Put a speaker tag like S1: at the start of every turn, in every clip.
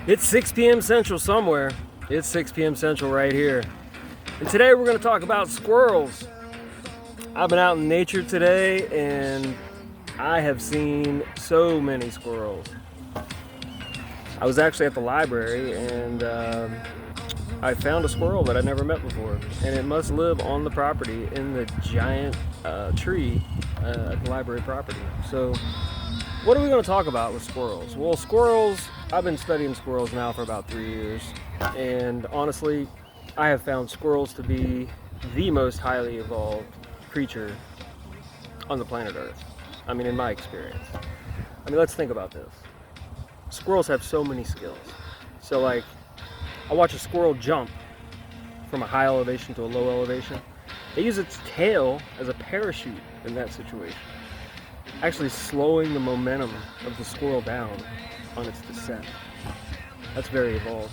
S1: It's 6 p.m. Central somewhere. It's 6 p.m. Central right here. And today we're going to talk about squirrels. I've been out in nature today and I have seen so many squirrels. I was actually at the library and I found a squirrel that I'd never met before. And it must live on the property in the giant tree at the library property. So what are we going to talk about with squirrels? Well, squirrels, I've been studying squirrels now for about 3 years, and honestly, I have found squirrels to be the most highly evolved creature on the planet Earth. I mean, in my experience. I mean, let's think about this. Squirrels have so many skills. So like, I watch a squirrel jump from a high elevation to a low elevation. They use its tail as a parachute in that situation, actually slowing the momentum of the squirrel down on its descent. That's very evolved.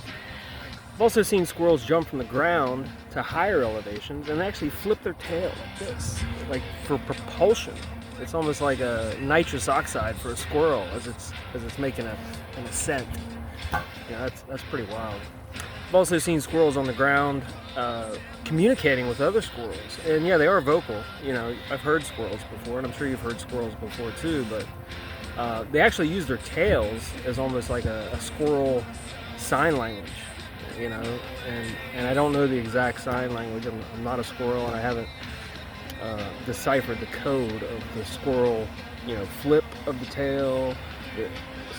S1: I've also seen squirrels jump from the ground to higher elevations and actually flip their tail like this, like for propulsion. It's almost like a nitrous oxide for a squirrel as it's making an ascent. Yeah, that's pretty wild. I've also seen squirrels on the ground communicating with other squirrels, and yeah, they are vocal. You know, I've heard squirrels before, and I'm sure you've heard squirrels before too, but they actually use their tails as almost like a squirrel sign language, you know, and I don't know the exact sign language. I'm not a squirrel, and I haven't deciphered the code of the squirrel, you know, flip of the tail, the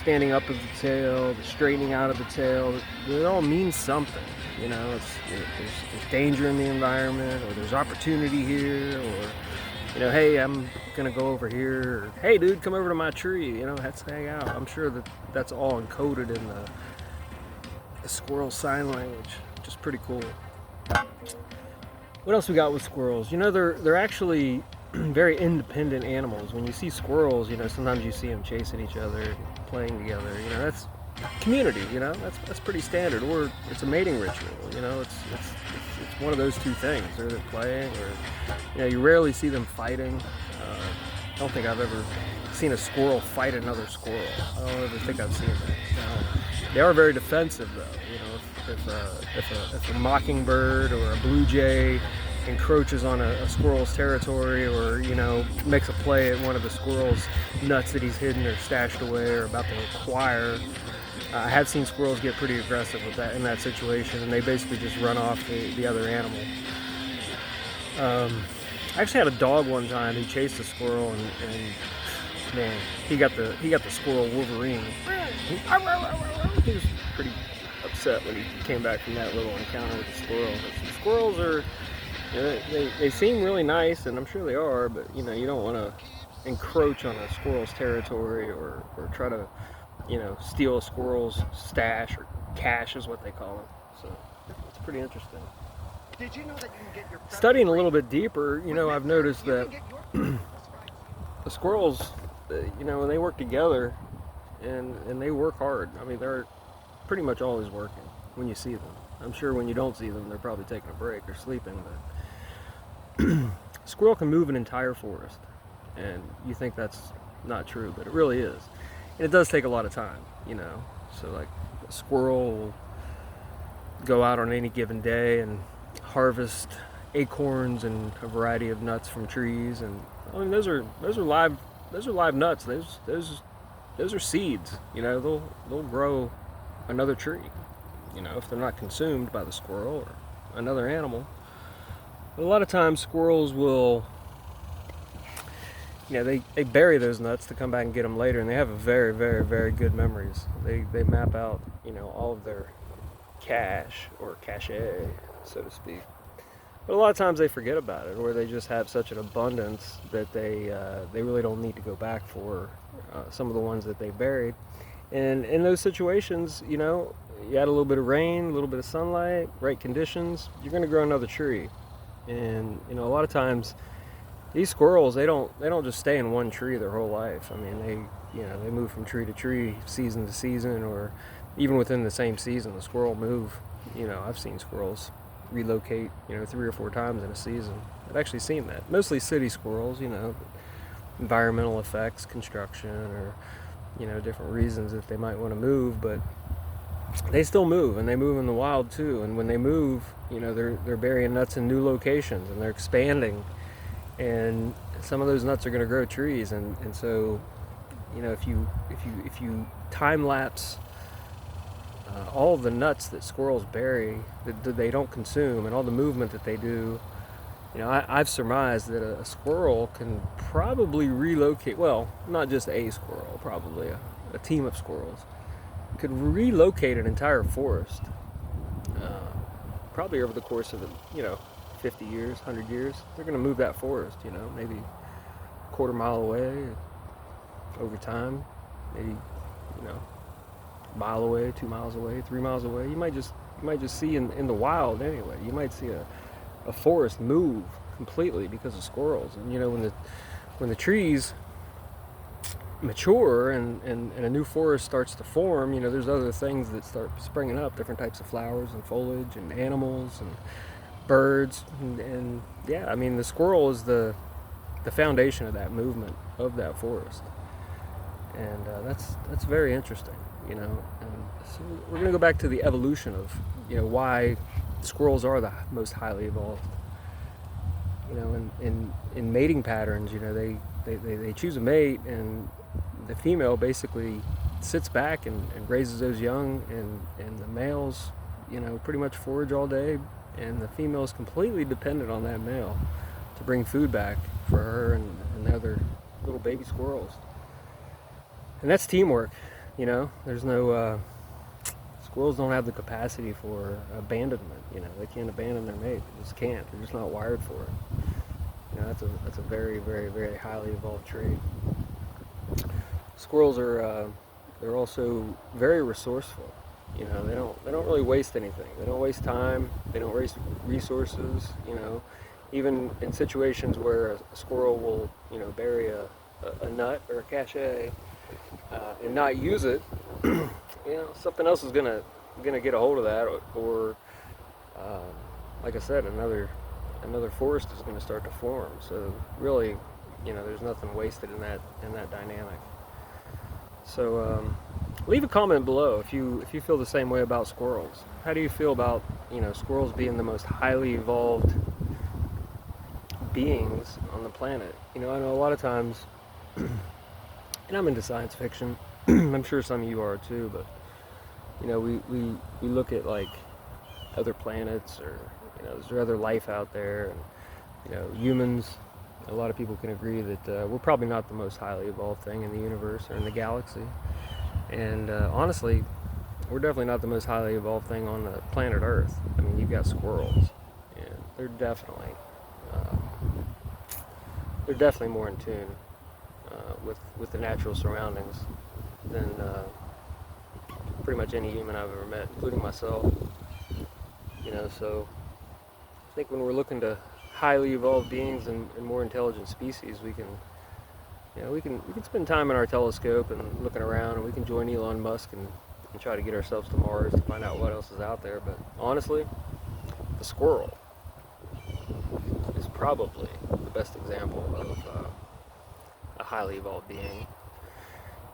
S1: standing up of the tail, the straightening out of the tail. It all means something, you know. There's danger in the environment, or there's opportunity here, or, you know, hey, I'm gonna go over here, or hey dude, come over to my tree, you know, let's hang out. I'm sure that's all encoded in the squirrel sign language, which is pretty cool. What else we got with squirrels? You know, they're actually very independent animals. When you see squirrels, you know, sometimes you see them chasing each other, playing together. You know, that's community. You know, that's pretty standard. Or it's a mating ritual. You know, it's one of those two things. They're either playing, or, you know, you rarely see them fighting. I don't think I've ever seen a squirrel fight another squirrel. I don't ever think I've seen that. They are very defensive, though. You know, if a mockingbird or a blue jay encroaches on a squirrel's territory, or, you know, makes a play at one of the squirrel's nuts that he's hidden or stashed away or about to acquire, I have seen squirrels get pretty aggressive with that in that situation, and they basically just run off the other animal. I actually had a dog one time who chased a squirrel, and man, he got the squirrel Wolverine. He was pretty upset when he came back from that little encounter with the squirrel. But squirrels are, you know, they seem really nice, and I'm sure they are, but, you know, you don't want to encroach on a squirrel's territory, or try to, you know, steal a squirrel's stash, or cache is what they call it. So it's pretty interesting.
S2: Did you know that you can get your
S1: Studying a little bit deeper, you know, I've noticed that the squirrels, you know, when they work together and they work hard. I mean, they're pretty much always working when you see them. I'm sure when you don't see them, they're probably taking a break or sleeping, but squirrel can move an entire forest, and you think that's not true, but it really is. And it does take a lot of time, you know. So like, a squirrel will go out on any given day and harvest acorns and a variety of nuts from trees, and I mean, those are live nuts. Those are seeds, you know. They'll grow another tree, you know, if they're not consumed by the squirrel or another animal. But a lot of times squirrels will, you know, they bury those nuts to come back and get them later, and they have a very, very, very good memories. They map out, you know, all of their cache, or cache, so to speak. But a lot of times they forget about it, or they just have such an abundance that they really don't need to go back for some of the ones that they buried. And in those situations, you know, you add a little bit of rain, a little bit of sunlight, right conditions, you're going to grow another tree. And, you know, a lot of times these squirrels, they don't just stay in one tree their whole life. I mean, they move from tree to tree, season to season, or even within the same season, the squirrel move. You know, I've seen squirrels relocate, you know, 3 or 4 times in a season. I've actually seen that. Mostly city squirrels, you know, environmental effects, construction, or, you know, different reasons that they might want to move. But they still move, and they move in the wild too. And when they move, they're burying nuts in new locations, and they're expanding. And some of those nuts are going to grow trees. And so, if you time lapse all the nuts that squirrels bury that they don't consume, and all the movement that they do, I've surmised that a squirrel can probably relocate, well, not just a squirrel, probably a team of squirrels, could relocate an entire forest, probably over the course of, 50 years, 100 years. They're going to move that forest, maybe a quarter mile away over time, maybe, a mile away, 2 miles away, 3 miles away. You might just see in the wild anyway, you might see a forest move completely because of squirrels. And when the trees mature and a new forest starts to form, there's other things that start springing up, different types of flowers and foliage and animals and birds, and yeah, I mean, the squirrel is the foundation of that movement of that forest. And that's very interesting, and so we're going to go back to the evolution of why squirrels are the most highly evolved. In mating patterns, they choose a mate, and the female basically sits back and raises those young, and the males pretty much forage all day, and the female is completely dependent on that male to bring food back for her and the other little baby squirrels. And that's teamwork. There's no squirrels don't have the capacity for abandonment. They can't abandon their mate. They just can't. They're just not wired for it. That's a very, very, very highly evolved trait. Squirrels are they're also very resourceful. They don't really waste anything. They don't waste time. They don't waste resources. Even in situations where a squirrel will bury a nut or a cachet and not use it, something else is gonna get a hold of that, or like I said, another forest is going to start to form. So really, there's nothing wasted in that dynamic. So leave a comment below if you feel the same way about squirrels. How do you feel about squirrels being the most highly evolved beings on the planet? I know a lot of times, and I'm into science fiction. I'm sure some of you are too, but we look at like other planets, or is there other life out there, and humans. A lot of people can agree that we're probably not the most highly evolved thing in the universe or in the galaxy, and honestly, we're definitely not the most highly evolved thing on the planet Earth. I mean, you've got squirrels, and they're definitely more in tune with the natural surroundings than pretty much any human I've ever met, including myself. So I think when we're looking to highly evolved beings and more intelligent species, we can spend time in our telescope and looking around, and we can join Elon Musk and try to get ourselves to Mars to find out what else is out there. But honestly, the squirrel is probably the best example of a highly evolved being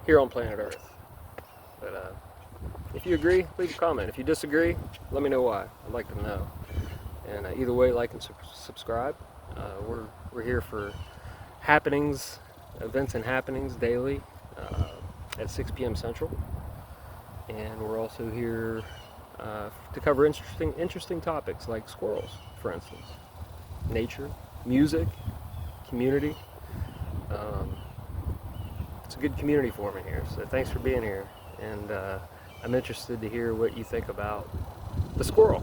S1: here on planet Earth. But if you agree, leave a comment. If you disagree, let me know why. I'd like to know. And either way, like and subscribe. We're here for happenings, events and happenings daily at 6 p.m. Central. And we're also here to cover interesting topics like squirrels, for instance, nature, music, community. It's a good community forming here. So thanks for being here. And I'm interested to hear what you think about the squirrel.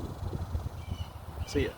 S1: See ya.